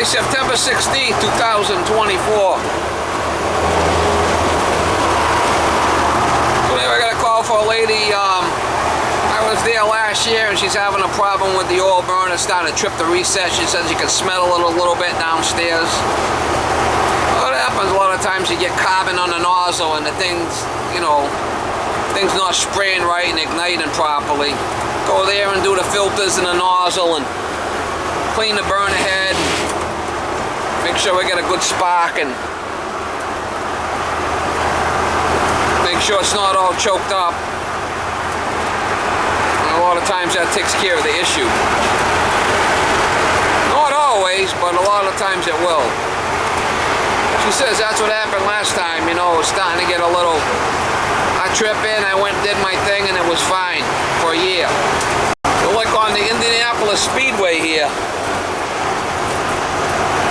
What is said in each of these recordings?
September 16th, 2024. So anyway, I got a call for a lady. I was there last year and she's having a problem with the oil burner starting to trip the reset. She says you can smell it a little bit downstairs. What happens a lot of times, you get carbon on the nozzle and the thing's, you know, things not spraying right and igniting properly. Go there and do the filters in the nozzle and clean the burner head. Make sure we get a good spark and make sure it's not all choked up. And a lot of times that takes care of the issue. Not always, but a lot of times it will. She says that's what happened last time, you know, it was starting to get a little... I trip in, I went and did my thing and it was fine for a year. We're like on the Indianapolis Speedway here.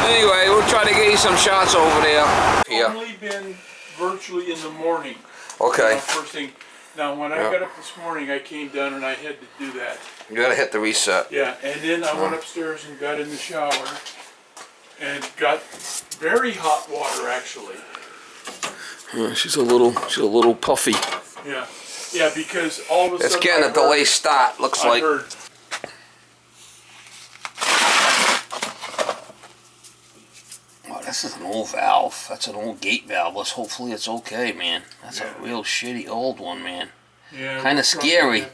Anyway, we'll try to get you some shots over there. I've only been virtually in the morning. Okay. First thing. Now, when I got up this morning, I came down and I had to do that. You gotta hit the reset. Yeah, and then I went upstairs and got in the shower and got very hot water, actually. Yeah, she's a little puffy. Yeah, yeah, because all of a sudden it's getting a delay start. Looks like. Heard, oh, this is an old valve. That's an old gate valve. Hopefully it's okay, man. That's a real shitty old one, man. Yeah, kind of scary.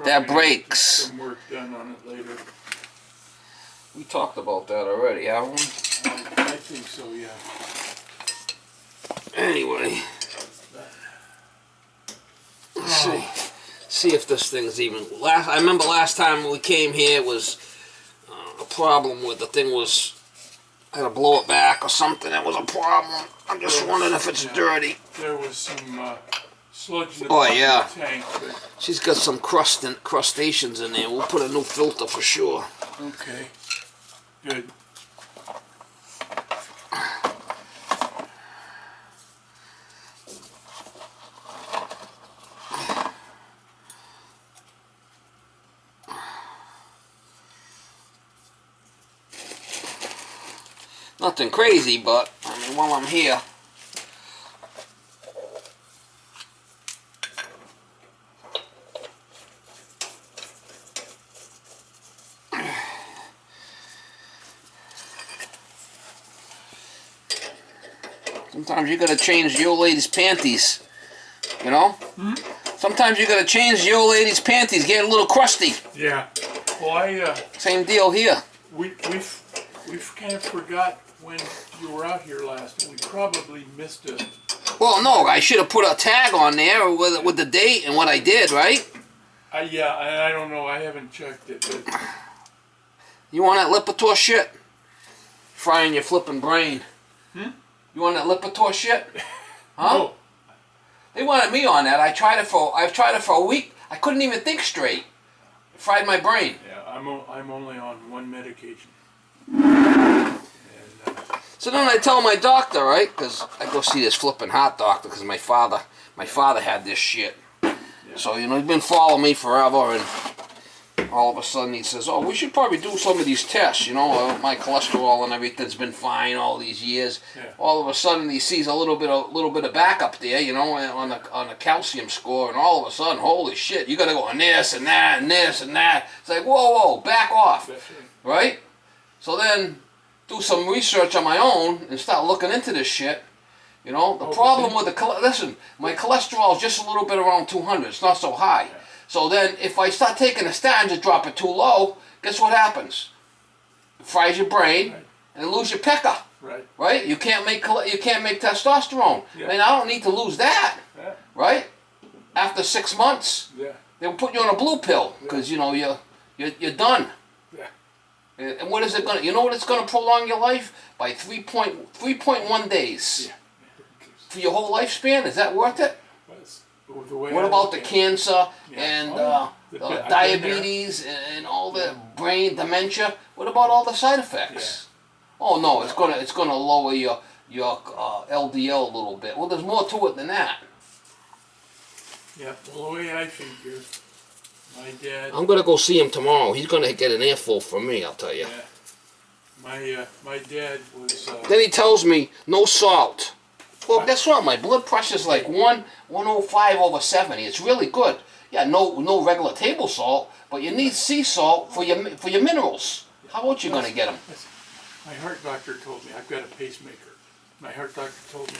That breaks. Some work done on it later. We talked about that already, haven't we? I think so, yeah. Anyway, let's see if this thing's even. I remember last time we came here it was a problem with the thing was. I had to blow it back or something. That was a problem. I'm just wondering if it's dirty. There was some sludge in the tank. But... She's got some crustaceans in there. We'll put a new filter for sure. Okay. Good. Nothing crazy, but I mean, while I'm here, sometimes you gotta change the old lady's panties, you know? Hmm? Sometimes you gotta change the old lady's panties, get a little crusty. Yeah. Well, same deal here. We've kind of forgot when you were out here last, and we probably missed it. Well, no, I should have put a tag on there with the date and what I did, right? Yeah, I don't know. I haven't checked it. But... You want that Lipitor shit? Frying your flipping brain. Hmm? You want that Lipitor shit? Huh? No. They wanted me on that. I've tried it for a week. I couldn't even think straight. It fried my brain. Yeah, I'm only on one medication. So then I tell my doctor, right? Because I go see this flipping heart doctor because my father had this shit. Yeah. So, you know, he's been following me forever, and all of a sudden he says, oh, we should probably do some of these tests, you know, my cholesterol and everything's been fine all these years. Yeah. All of a sudden he sees a little bit of back up there, you know, on the calcium score, and all of a sudden, holy shit, you got to go on this and that and this and that. It's like, whoa, back off, right? So then do some research on my own and start looking into this shit. You know, the problem with listen, my cholesterol is just a little bit around 200. It's not so high. Yeah. So then if I start taking a statin to drop it too low, guess what happens? It fries your brain and lose your picker. Right. Right? You can't make testosterone. Yeah. And I don't need to lose that. Yeah. Right? After 6 months. Yeah. They'll put you on a blue pill because you know you're done. And what is it going to... You know what it's going to prolong your life? By 3.1 days. Yeah. For your whole lifespan? Is that worth it? What about the cancer and the diabetes and all the brain dementia? What about all the side effects? Yeah. Oh no, it's going to lower your LDL a little bit. Well, there's more to it than that. Yeah, well, the way I figure... My dad... I'm going to go see him tomorrow. He's going to get an earful from me, I'll tell you. Yeah. My dad was. Then he tells me no salt. Well, guess what? My blood pressure's like 105/70. It's really good. Yeah, no regular table salt, but you need sea salt for your minerals. How about you gonna get them? My heart doctor told me I've got a pacemaker. My heart doctor told me,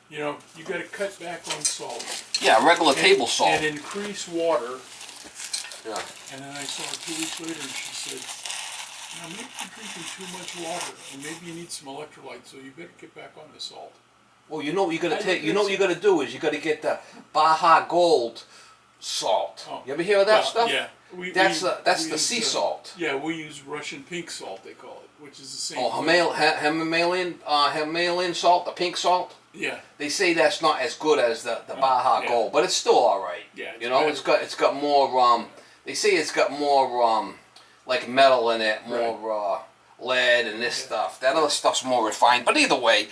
you know, you got to cut back on salt. Yeah, regular table salt. And increase water. Yeah. And then I saw her 2 weeks later, and she said, you know, maybe you're drinking too much water, and maybe you need some electrolytes, so you better get back on the salt. Well, you know what you gotta take. You know what you gotta do is you gotta get the Baja Gold salt. Oh. You ever hear of that stuff? Yeah. That's the use, sea salt. Yeah, we use Russian pink salt, they call it, which is the same. Oh, Himalayan salt, the pink salt. Yeah. They say that's not as good as the Baja yeah. Gold, but it's still all right. Yeah. You know, it's got more. They say it's got more like metal in it, more lead and this stuff. That other stuff's more refined. But either way,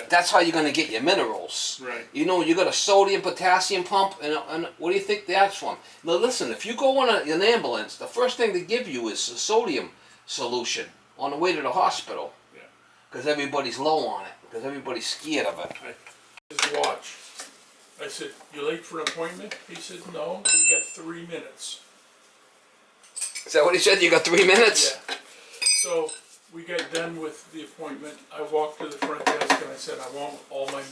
that's how you're gonna get your minerals. Right. You know, you got a sodium potassium pump, and what do you think that's from? Now listen, if you go on an ambulance, the first thing they give you is a sodium solution on the way to the hospital. Yeah. Because everybody's low on it. Because everybody's scared of it. His watch. I said, "You late for an appointment?" He said, "No, we got 3 minutes." Is that what he said? You got 3 minutes? Yeah. So we got done with the appointment. I walked to the front desk and I said, "I want all of my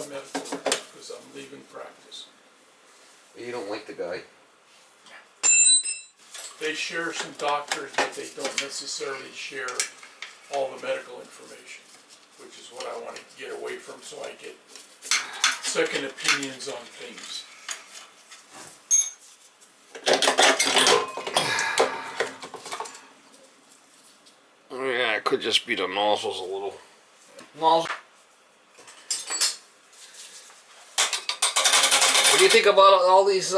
medical records because I'm leaving practice." You don't like the guy. They share some doctors, but they don't necessarily share all the medical information, which is what I want to get away from, so I get second opinions on things. Yeah, it could just be the nozzles a little. Nozzle. What do you think about all these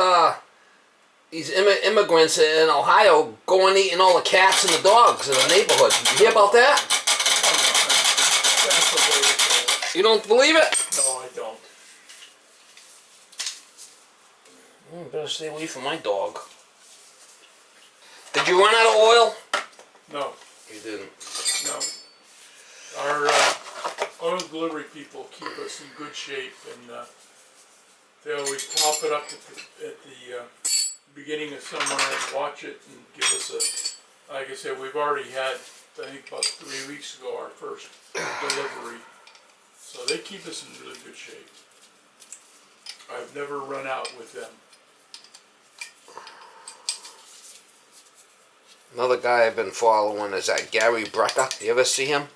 immigrants in Ohio going eating all the cats and the dogs in the neighborhood? You hear about that? That's the way to go. You don't believe it? No, I don't. Better stay away from my dog. Did you run out of oil? No. You didn't. No. Our oil delivery people keep us in good shape, and they always top it up at the beginning of summer and watch it and give us like I said, we've already had, I think about 3 weeks ago, our first delivery. So they keep us in really good shape. I've never run out with them. Another guy I've been following is that Gary Brecker. You ever see him?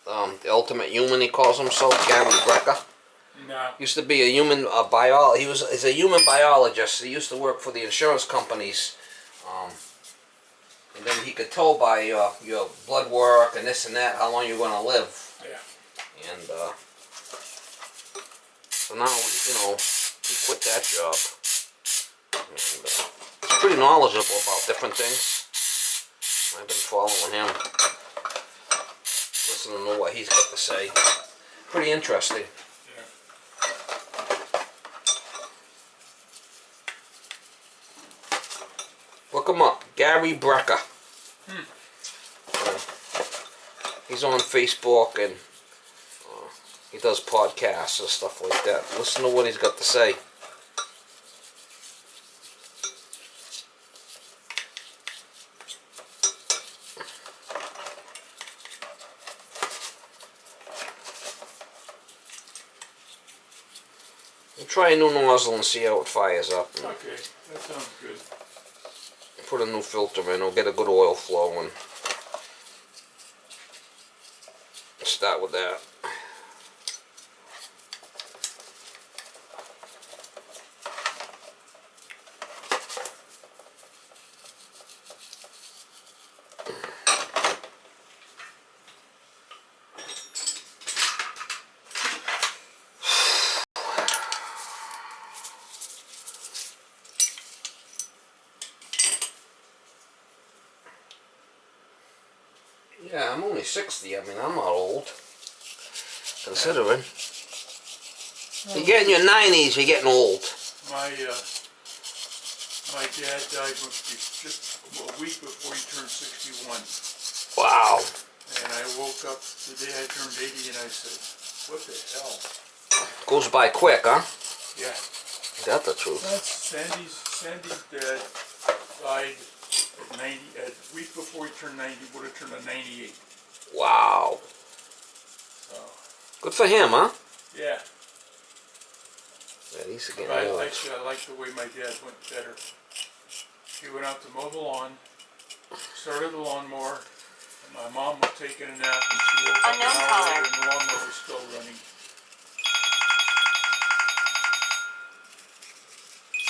The ultimate human, he calls himself, Gary Brecker. No. Used to be a human he's a human biologist. He used to work for the insurance companies. And then he could tell by your blood work and this and that how long you're going to live. Yeah. And so now, you know, he quit that job. And, he's pretty knowledgeable about different things. I've been following him, listening to what he's got to say. Pretty interesting. Yeah. Look him up, Gary Brecker. He's on Facebook and he does podcasts and stuff like that. Listen to what he's got to say. We'll try a new nozzle and see how it fires up. Okay, that sounds good. Put a new filter in, we'll get a good oil flow and start with that. Yeah, I'm only 60. I mean, I'm not old. Considering. You get in your 90s, you're getting old. My My dad died just a week before he turned 61. Wow. And I woke up the day I turned 80 and I said, what the hell? Goes by quick, huh? Yeah. Is that the truth? Sandy's dad died at 90, a week before he turned 90, would have turned a 98. Wow. So, Good for him, huh? yeah. Yeah, he's getting But old. actually, I like the way my dad went better. He went out to mow the lawn, started the lawnmower, and my mom was taking a nap, and she woke up an hour later and the lawnmower was still running.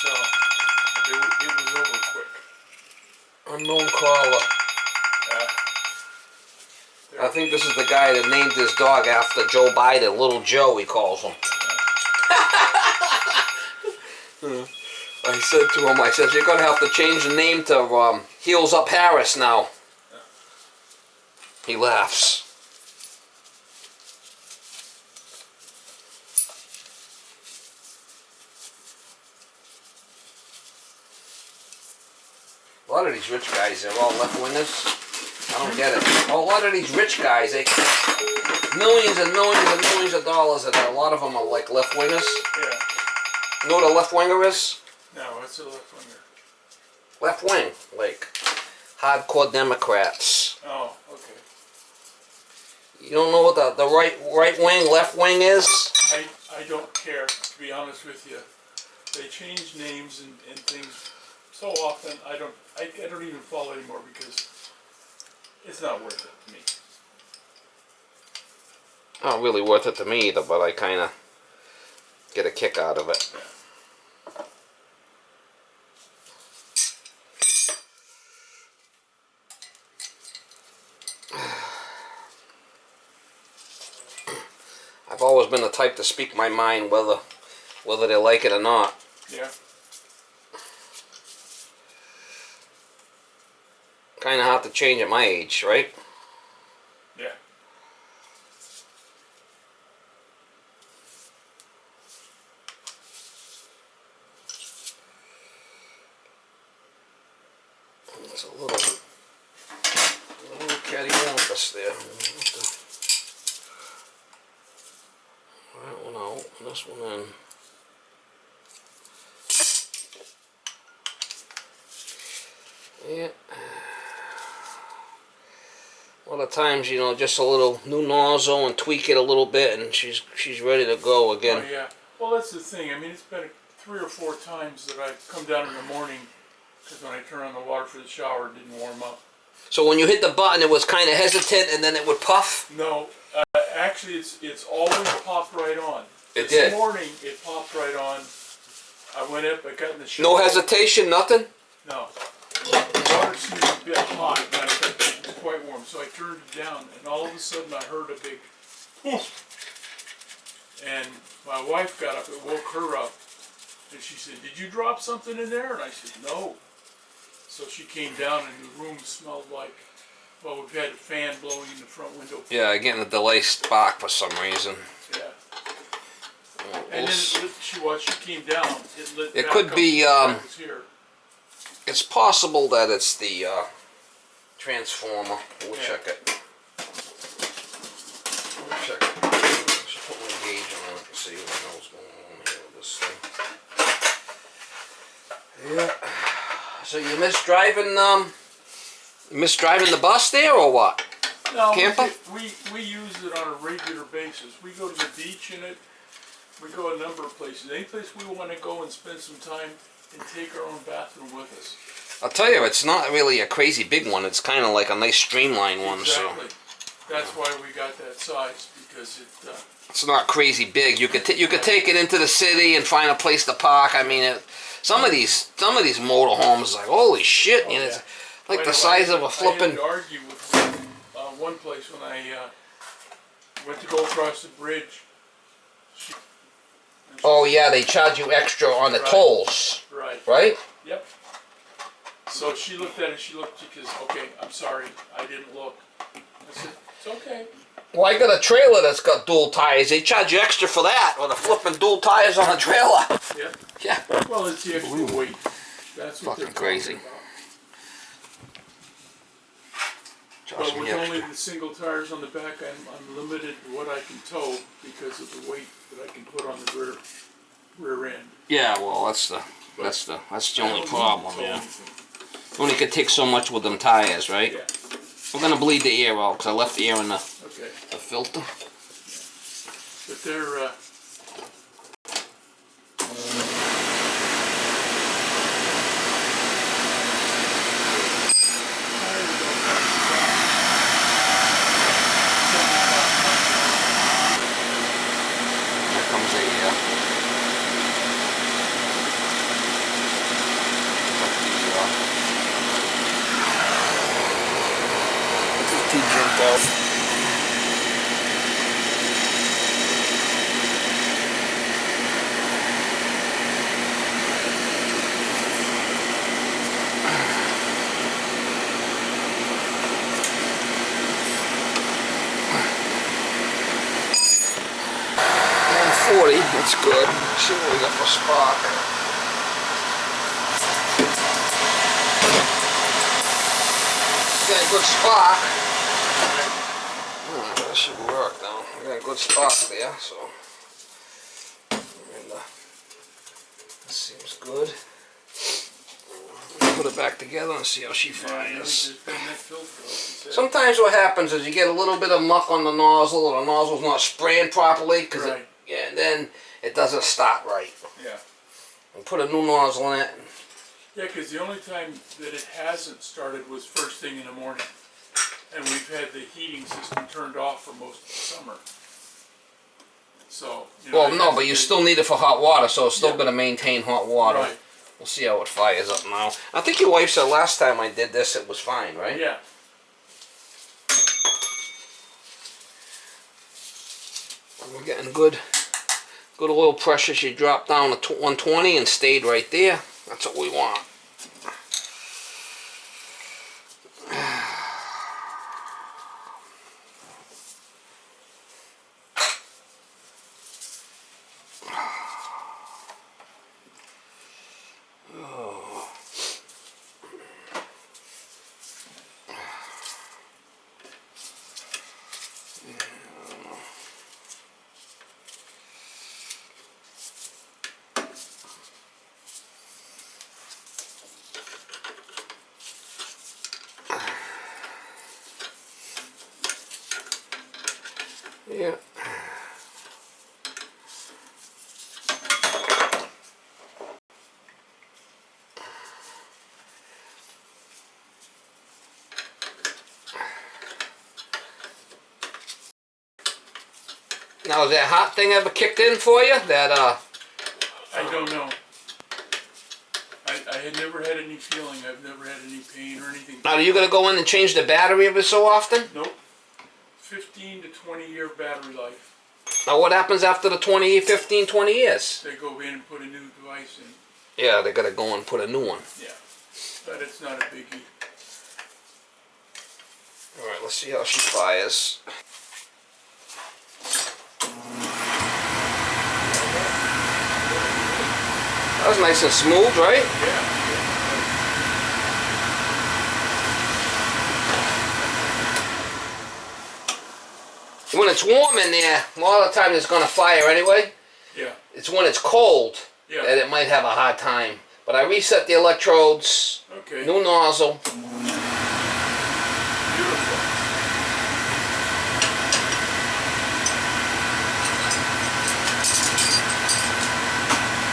So, it was over quick. Unknown caller. I think this is the guy that named his dog after Joe Biden. Little Joe, he calls him. I said to him, I said, you're going to have to change the name to Heels Up Harris now. He laughs. A lot of these rich guys, they're all left-wingers. I don't get it. A lot of these rich guys, they millions and millions and millions of dollars, and a lot of them are like left-wingers. Yeah. You know what a left-winger is? No, it's a left winger. Left wing, like hardcore Democrats. Oh, okay. You don't know what the right wing, left wing is? I don't care, to be honest with you. They change names and things so often. I don't even follow anymore because it's not worth it to me. Not really worth it to me either, but I kind of get a kick out of it. Yeah. I've always been the type to speak my mind, whether they like it or not. Yeah. Kind of hard to change at my age, right? Yeah. It's a little cattywampus there. That one out, this one in. Yeah. A lot of times, you know, just a little new nozzle and tweak it a little bit, and she's ready to go again. Oh, yeah. Well, that's the thing. I mean, it's been 3 or 4 times that I've come down in the morning because when I turn on the water for the shower, it didn't warm up. So when you hit the button, it was kind of hesitant, and then it would puff? No, actually, it's always popped right on. It this did? morning, it popped right on. I went up, I got in the shower. No hesitation, nothing? No. The water seemed a bit hot, but I thought it was quite warm, so I turned it down, and all of a sudden I heard a big poof. And my wife got up, it woke her up, and she said, "Did you drop something in there?" And I said, "No." So she came down, and the room smelled like, well, we've had a fan blowing in the front window. Yeah, getting a delay spark for some reason. Yeah. And then she came down, it lit It back could up be, when I was here. It's possible that it's the transformer. We'll Yeah. check it. We'll check it. Let's put my gauge on it and see what the hell's going on here with this thing. Yeah. So you miss driving the bus there or what? No, Camper? we use it on a regular basis. We go to the beach in it. We go a number of places. Any place we want to go and spend some time and take our own bathroom with us. I'll tell you, it's not really a crazy big one. It's kind of like a nice streamlined one. Exactly. So That's why we got that size, because it. It's not crazy big. You could take it into the city and find a place to park. I mean, some of these motorhomes, like holy shit, Oh, you know, yeah. it's like the size of a flipping. I had to argue with one place when I went to go across the bridge. Oh yeah, they charge you extra on the Right. tolls, Right. right? Yep. So she looked at it. She looked because okay, I'm sorry, I didn't look. I said it's okay. Well, I got a trailer that's got dual tires. They charge you extra for that, or the flipping dual tires on a trailer. Yep. Yeah. Well, it's the extra weight. That's what Fucking they're crazy. talking about. Josh, But with me only extra. the single tires on the back, I'm limited to what I can tow because of the weight that I can put on the rear end. Yeah, well, that's the only problem, yeah. You only could take so much with them tires, right? Yeah. We're gonna bleed the air out because I left the air in the Okay. filter. But they're There comes the jumped out. That's good. Let's see what we got for spark. Got a good spark. That should work now. We got a good spark there, so. And, that seems good. Put it back together and see how she fires. Sometimes what happens is you get a little bit of muck on the nozzle, or the nozzle's not spraying properly, because and then it doesn't start right. Yeah. And put a new nozzle in it. Yeah, because the only time that it hasn't started was first thing in the morning. And we've had the heating system turned off for most of the summer. So, you know, well, no, but you still need it for hot water, so it's still going to maintain hot water. Right. We'll see how it fires up now. I think your wife said last time I did this it was fine, right? Yeah. We're getting good oil pressure. She dropped down to 120 and stayed right there. That's what we want. Yeah. Now, has that hot thing ever kicked in for you? That I don't know. I had never had any feeling. I've never had any pain or anything. Now, are you going to go in and change the battery every so often? Nope. 15 to 20 year battery life. Now, what happens after the 15, 20 years? They go in and put a new device in. Yeah, they got to go and put a new one. Yeah. But it's not a biggie. Alright, let's see how she fires. That was nice and smooth, right? Yeah. When it's warm in there, a lot of the time it's going to fire anyway. Yeah. It's when it's cold Yeah. that it might have a hard time. But I reset the electrodes, Okay. new nozzle. Beautiful.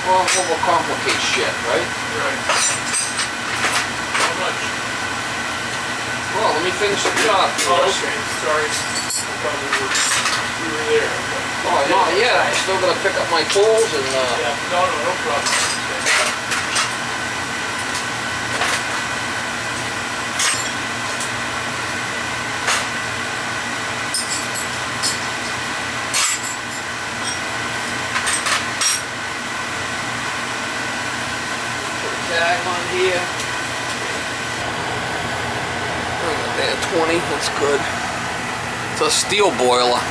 Well, overcomplicate shit, right? Right. How much? Well, let me finish the job Oh, first. okay. Sorry. I thought we were there. Oh, not yet. I still got to pick up my tools and Yeah. No problem. tag on here. There, 20, that's good. It's a steel boiler.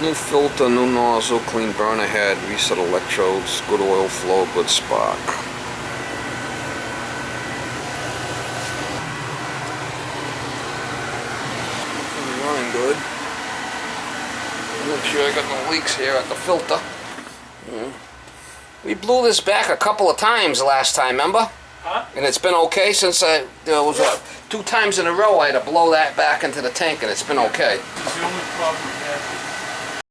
New filter, new nozzle, clean burner head, reset electrodes, good oil flow, good spark. Running good. Make sure I got no leaks here at the filter. We blew this back a couple of times last time, remember? Huh? And it's been okay since there was 2 times in a row I had to blow that back into the tank, and it's been okay. This is the only problem we have.